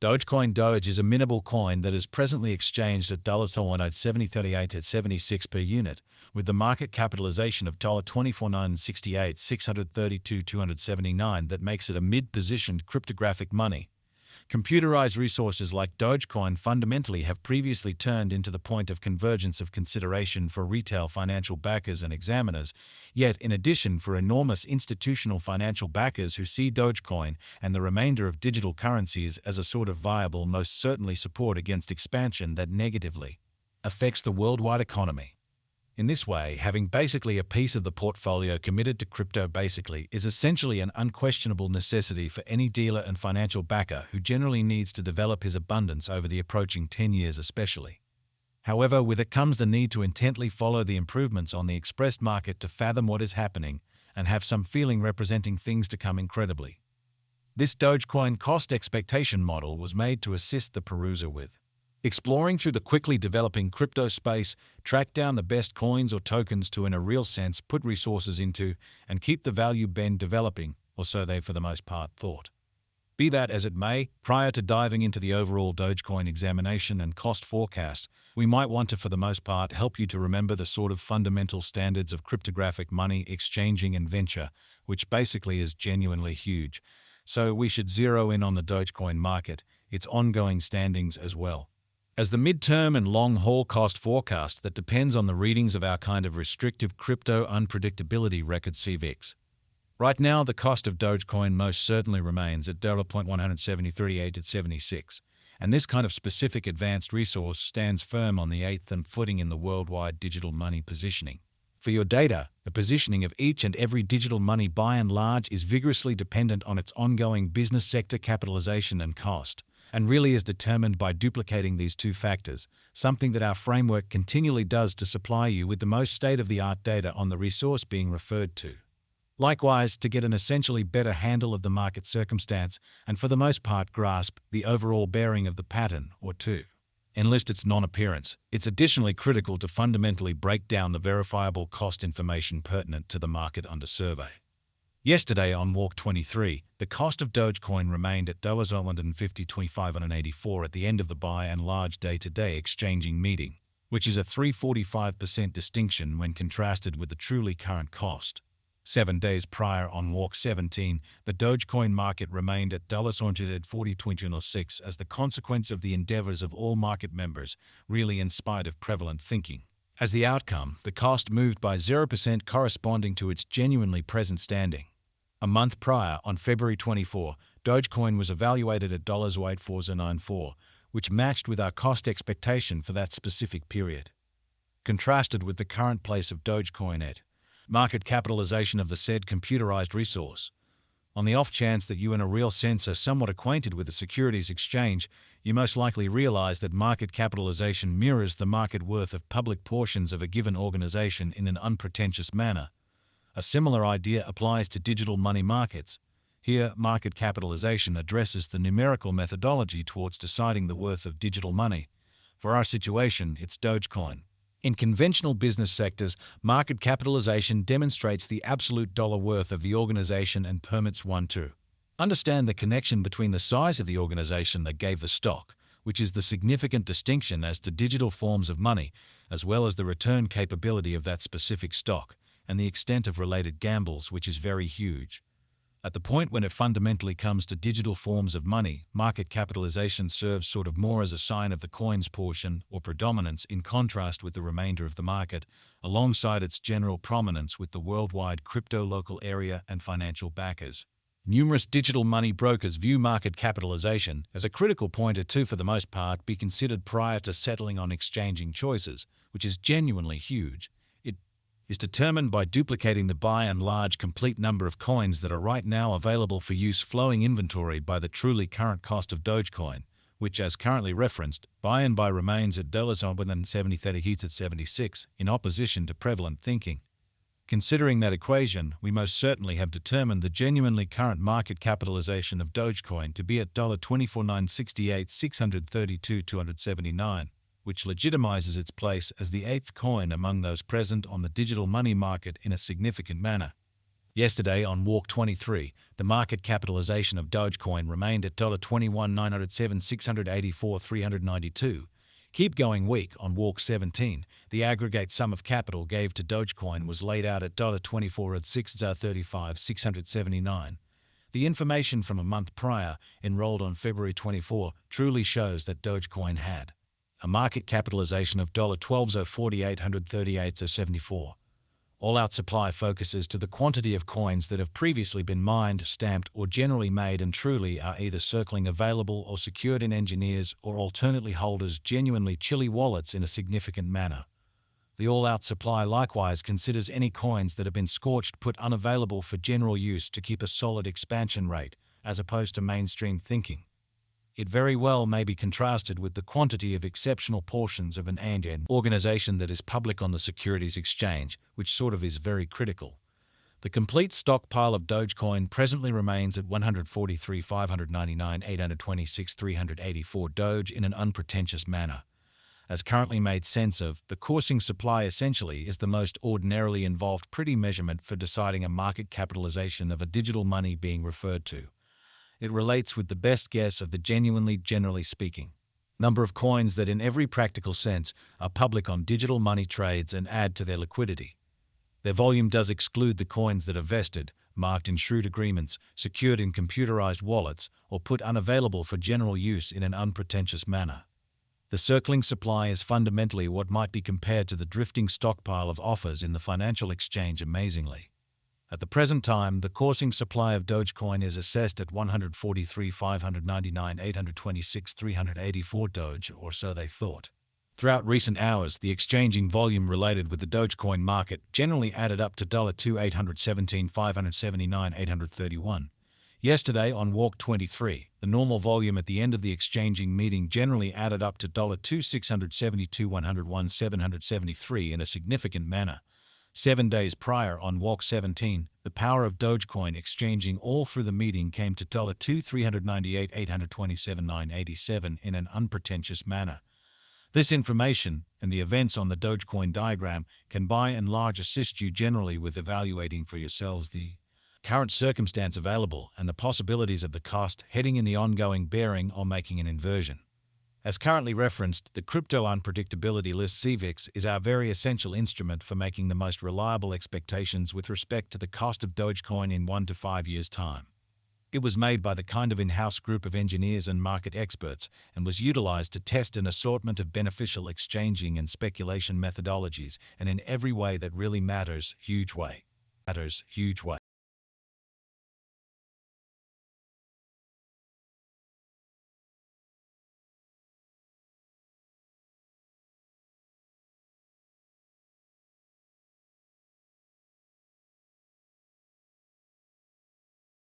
Dogecoin Doge is a minable coin that is presently exchanged at $70.38 at 76 per unit, with the market capitalization of $24,968 $632,279 that makes it a mid-positioned cryptographic money. Computerized resources like Dogecoin fundamentally have previously turned into the point of convergence of consideration for retail financial backers and examiners, yet in addition for enormous institutional financial backers who see Dogecoin and the remainder of digital currencies as a sort of viable, most certainly support against expansion that negatively affects the worldwide economy. In this way, having basically a piece of the portfolio committed to crypto basically is essentially an unquestionable necessity for any dealer and financial backer who generally needs to develop his abundance over the approaching 10 years especially. However, with it comes the need to intently follow the improvements on the expressed market to fathom what is happening and have some feeling representing things to come incredibly. This Dogecoin cost expectation model was made to assist the peruser with exploring through the quickly developing crypto space, track down the best coins or tokens to, in a real sense, put resources into, and keep the value bend developing, or so they for the most part thought. Be that as it may, prior to diving into the overall Dogecoin examination and cost forecast, we might want to, for the most part, help you to remember the sort of fundamental standards of cryptographic money exchanging and venture, which basically is genuinely huge. So we should zero in on the Dogecoin market, its ongoing standings as well as the mid-term and long-haul cost forecast that depends on the readings of our kind of restrictive crypto unpredictability record CVIX. Right now, the cost of Dogecoin most certainly remains at $173.8 at 76, and this kind of specific advanced resource stands firm on the eighth and footing in the worldwide digital money positioning. For your data, the positioning of each and every digital money by and large is vigorously dependent on its ongoing business sector capitalization and cost, and really is determined by duplicating these two factors, something that our framework continually does to supply you with the most state-of-the-art data on the resource being referred to. Likewise, to get an essentially better handle of the market circumstance and for the most part grasp the overall bearing of the pattern, or to enlist its non-appearance, it's additionally critical to fundamentally break down the verifiable cost information pertinent to the market under survey. Yesterday on Walk 23, the cost of Dogecoin remained at $150.25 at the end of the buy and large day-to-day exchanging meeting, which is a 345% distinction when contrasted with the truly current cost. 7 days prior on Walk 17, the Dogecoin market remained at $140.26 as the consequence of the endeavors of all market members, really in spite of prevalent thinking. As the outcome, the cost moved by 0% corresponding to its genuinely present standing. A month prior, on February 24, Dogecoin was evaluated at $0.8494, which matched with our cost expectation for that specific period. Contrasted with the current place of Dogecoin at market capitalization of the said computerized resource. On the off chance that you in a real sense are somewhat acquainted with the securities exchange, you most likely realize that market capitalization mirrors the market worth of public portions of a given organization in an unpretentious manner. A similar idea applies to digital money markets. Here, market capitalization addresses the numerical methodology towards deciding the worth of digital money. For our situation, it's Dogecoin. In conventional business sectors, market capitalization demonstrates the absolute dollar worth of the organization and permits one to understand the connection between the size of the organization that gave the stock, which is the significant distinction as to digital forms of money, as well as the return capability of that specific stock, and the extent of related gambles, which is very huge. At the point when it fundamentally comes to digital forms of money, market capitalization serves sort of more as a sign of the coin's portion or predominance in contrast with the remainder of the market, alongside its general prominence with the worldwide crypto local area and financial backers. Numerous digital money brokers view market capitalization as a critical point to, for the most part, be considered prior to settling on exchanging choices, which is genuinely huge. Is determined by duplicating the by and large complete number of coins that are right now available for use flowing inventory by the truly current cost of Dogecoin, which as currently referenced, by and by remains at $70.30 at 76 in opposition to prevalent thinking. Considering that equation, we most certainly have determined the genuinely current market capitalization of Dogecoin to be at $24,968 $632,279. Which legitimizes its place as the eighth coin among those present on the digital money market in a significant manner. Yesterday on Walk 23, the market capitalization of Dogecoin remained at $21,907,684,392. Keep going weak on Walk 17. The aggregate sum of capital gave to Dogecoin was laid out at $24,635,679. The information from a month prior, enrolled on February 24, truly shows that Dogecoin had a market capitalization of $12,048,38,074. All-out supply focuses to the quantity of coins that have previously been mined, stamped, or generally made and truly are either circling available or secured in engineers or alternately holders' genuinely chilly wallets in a significant manner. The all-out supply likewise considers any coins that have been scorched put unavailable for general use to keep a solid expansion rate, as opposed to mainstream thinking. It very well may be contrasted with the quantity of exceptional portions of an organization that is public on the securities exchange, which sort of is very critical. The complete stockpile of Dogecoin presently remains at 143,599,826,384 Doge in an unpretentious manner. As currently made sense of, the coursing supply essentially is the most ordinarily involved pretty measurement for deciding a market capitalization of a digital money being referred to. It relates with the best guess of the genuinely, generally speaking, number of coins that in every practical sense are public on digital money trades and add to their liquidity. Their volume does exclude the coins that are vested, marked in shrewd agreements, secured in computerized wallets, or put unavailable for general use in an unpretentious manner. The circling supply is fundamentally what might be compared to the drifting stockpile of offers in the financial exchange amazingly. At the present time, the coursing supply of Dogecoin is assessed at 143,599,826,384 Doge, or so they thought. Throughout recent hours, the exchanging volume related with the Dogecoin market generally added up to $2,817,579,831. Yesterday, on Walk 23, the normal volume at the end of the exchanging meeting generally added up to $2,672,101,773 in a significant manner. 7 days prior, on Walk 17, the power of Dogecoin exchanging all through the meeting came to $2,398,827,987 in an unpretentious manner. This information, and the events on the Dogecoin diagram, can by and large assist you generally with evaluating for yourselves the current circumstance available and the possibilities of the cost heading in the ongoing bearing or making an inversion. As currently referenced, the Crypto Unpredictability List CVIX is our very essential instrument for making the most reliable expectations with respect to the cost of Dogecoin in 1 to 5 years' time. It was made by the kind of in-house group of engineers and market experts and was utilized to test an assortment of beneficial exchanging and speculation methodologies, and in every way that really matters, huge way.